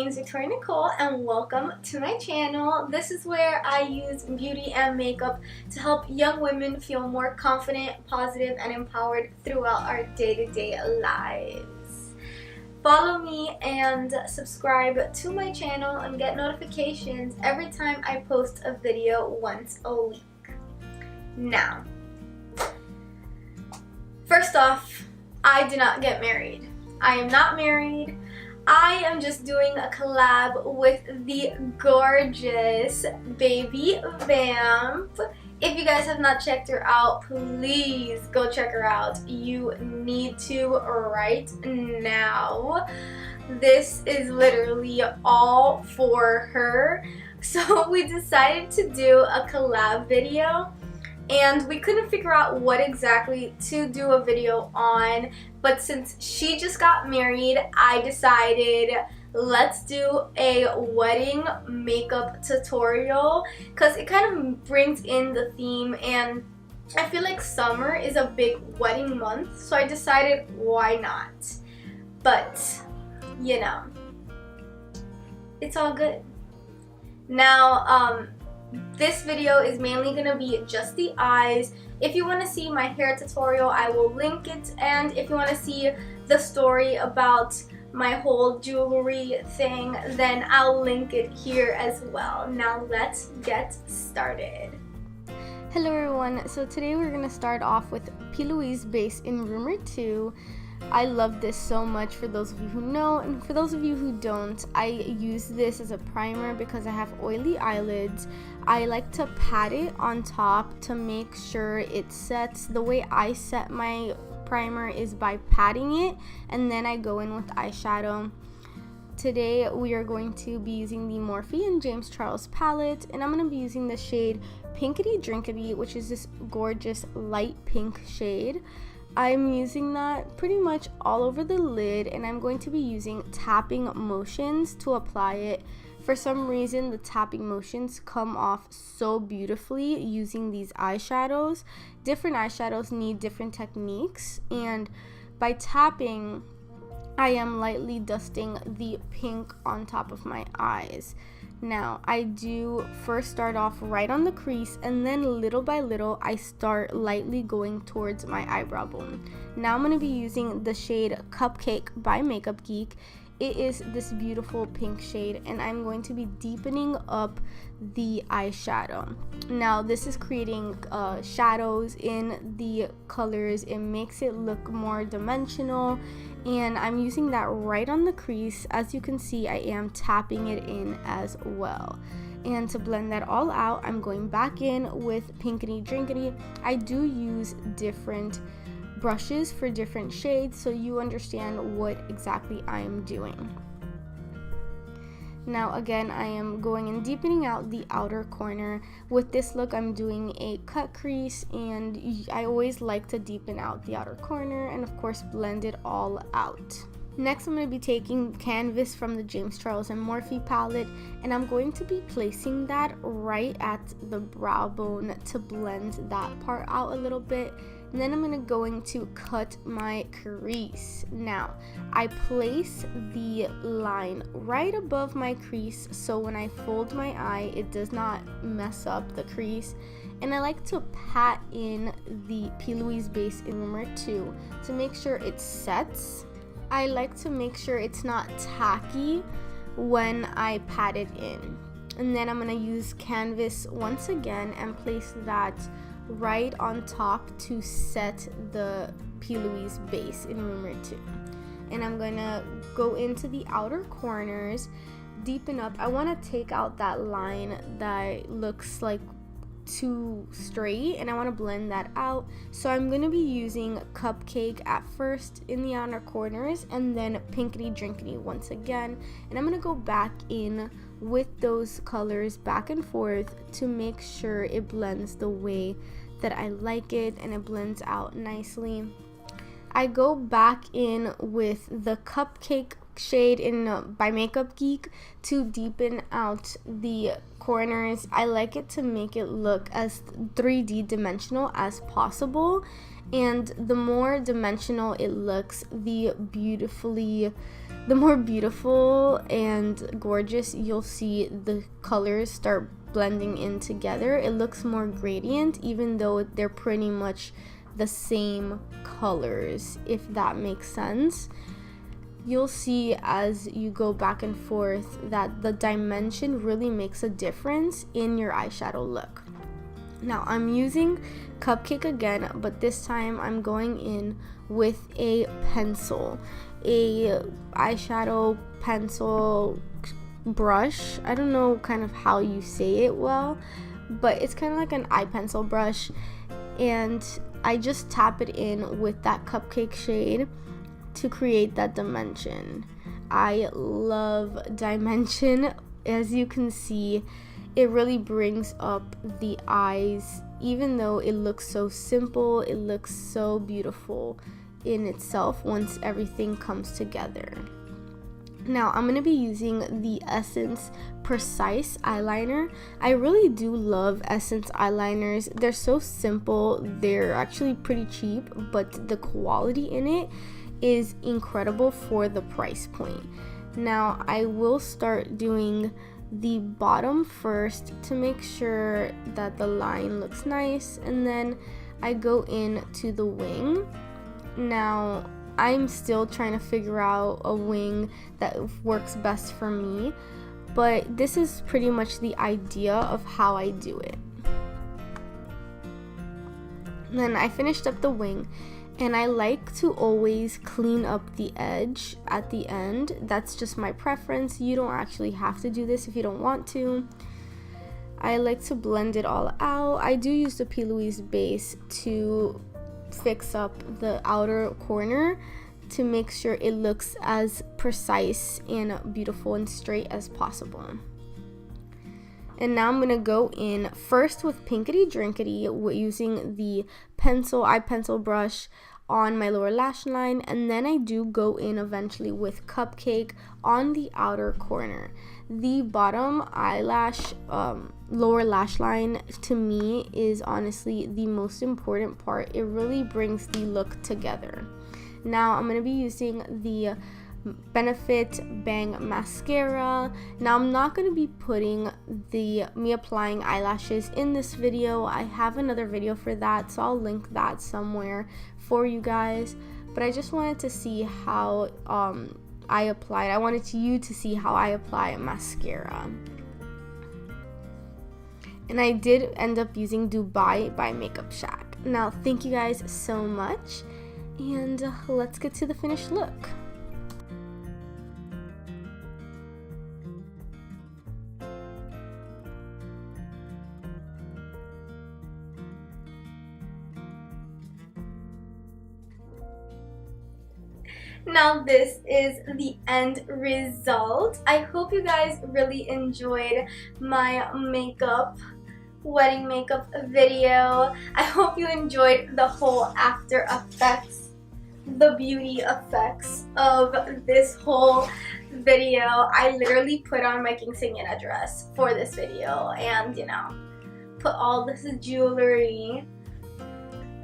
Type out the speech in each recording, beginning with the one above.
name is Nicole and welcome to my channel. This is where I use beauty and makeup to help young women feel more confident, positive, and empowered throughout our day-to-day lives. Follow me and subscribe to my channel and get notifications every time I post a video once a week. Now, first off, I did not get married. I am not married. I am just doing a collab with the gorgeous Baby Vamp. If you guys have not checked her out, please go check her out. You need to right now. This is literally all for her. So we decided to do a collab video. And we couldn't figure out what exactly to do a video on, but since she just got married, I decided let's do a wedding makeup tutorial because it kind of brings in the theme, and I feel like summer is a big wedding month, so I decided why not. But, you know, it's all good. Now, this video is mainly going to be just the eyes. If you want to see my hair tutorial, I will link it. And if you want to see the story about my whole jewelry thing, then I'll link it here as well. Now let's get started. Hello everyone, so today we're going to start off with P. Louise base in Rumor 2. I love this so much, for those of you who know, and for those of you who don't, I use this as a primer because I have oily eyelids. I like to pat it on top to make sure it sets. The way I set my primer is by patting it, and then I go in with eyeshadow. Today we are going to be using the Morphe and James Charles palette, and I'm going to be using the shade Pinkity Drinkity, which is this gorgeous light pink shade. I'm using that pretty much all over the lid, and I'm going to be using tapping motions to apply it. For some reason, the tapping motions come off so beautifully using these eyeshadows. Different eyeshadows need different techniques, and by tapping, I am lightly dusting the pink on top of my eyes. Now, I do first start off right on the crease, and then little by little, I start lightly going towards my eyebrow bone. Now I'm going to be using the shade Cupcake by Makeup Geek. It is this beautiful pink shade, and I'm going to be deepening up the eyeshadow. Now, this is creating shadows in the colors. It makes it look more dimensional, and I'm using that right on the crease. As you can see, I am tapping it in as well. And to blend that all out, I'm going back in with Pinkity Drinkity. I do use different brushes for different shades, so you understand what exactly I am doing. Now again, I am going and deepening out the outer corner. With this look, I'm doing a cut crease, and I always like to deepen out the outer corner and of course blend it all out. Next, I'm going to be taking Canvas from the James Charles and Morphe palette, and I'm going to be placing that right at the brow bone to blend that part out a little bit. And then I'm going to cut my crease. Now, I place the line right above my crease, so when I fold my eye, it does not mess up the crease. And I like to pat in the P. Louise base in Rumor 2 to make sure it sets. I like to make sure it's not tacky when I pat it in. And then I'm going to use Canvas once again and place that right on top to set the P. Louise base in Rumor 2. And I'm going to go into the outer corners, deepen up. I want to take out that line that looks like too straight, and I want to blend that out. So I'm going to be using Cupcake at first in the outer corners, and then Pinkity Drinkity once again. And I'm going to go back in with those colors back and forth to make sure it blends the way that I like it and it blends out nicely. I go back in with the Cupcake shade in by Makeup Geek to deepen out the corners. I like it to make it look as 3D dimensional as possible, and the more dimensional it looks, the beautifully the more beautiful and gorgeous you'll see the colors start blending in together. It looks more gradient even though they're pretty much the same colors, if that makes sense. You'll see as you go back and forth that the dimension really makes a difference in your eyeshadow look. Now I'm using Cupcake again, but this time I'm going in with a pencil, a eyeshadow pencil brush. I don't know kind of how you say it well, but it's kind of like an eye pencil brush, and I just tap it in with that Cupcake shade to create that dimension. I love dimension. As you can see, it really brings up the eyes. Even though it looks so simple, it looks so beautiful in itself once everything comes together. Now I'm going to be using the Essence Precise eyeliner. I really do love Essence eyeliners. They're so simple. They're actually pretty cheap, but the quality in it is incredible for the price point. Now I will start doing the bottom first to make sure that the line looks nice, and then I go into the wing. Now I'm still trying to figure out a wing that works best for me, but this is pretty much the idea of how I do it. Then I finished up the wing, and I like to always clean up the edge at the end. That's just my preference. You don't actually have to do this if you don't want to. I like to blend it all out. I do use the P. Louise base to fix up the outer corner to make sure it looks as precise and beautiful and straight as possible. And now I'm gonna go in first with Pinkity Drinkity using the eye pencil brush on my lower lash line, and then I do go in eventually with Cupcake on the outer corner. The bottom eyelash, lower lash line to me is honestly the most important part. It really brings the look together. Now I'm going to be using the Benefit Bang Mascara. Now I'm not going to be putting me applying eyelashes in this video. I have another video for that, so I'll link that somewhere for you guys. But I just wanted to see how I applied. I wanted you to see how I apply mascara. And I did end up using Dubai by Makeup Shack. Now thank you guys so much, and let's get to the finished look. Now this is the end result. I hope you guys really enjoyed my wedding makeup video. I hope you enjoyed the whole after effects, the beauty effects of this whole video. I literally put on my quinceañera dress for this video and, you know, put all this jewelry.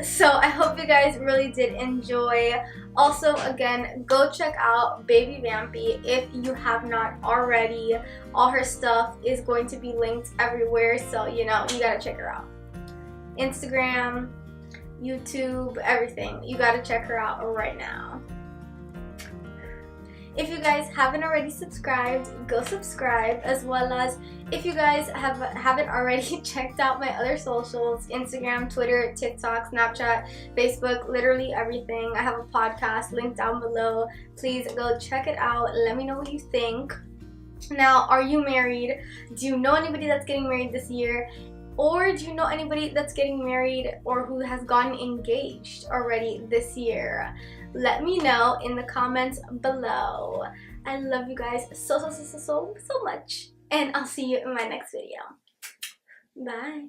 So I hope you guys really did enjoy. Also, again, go check out BabyVampBeauty if you have not already. All her stuff is going to be linked everywhere, so you know, you gotta check her out. Instagram, YouTube, everything. You gotta check her out right now. If you guys haven't already subscribed, go subscribe, as well as if you guys haven't already checked out my other socials, Instagram, Twitter, TikTok, Snapchat, Facebook, literally everything. I have a podcast linked down below. Please go check it out. Let me know what you think. Now, are you married? Do you know anybody that's getting married this year? Or do you know anybody that's getting married or who has gotten engaged already this year? Let me know in the comments below. I love you guys so much. And I'll see you in my next video. Bye.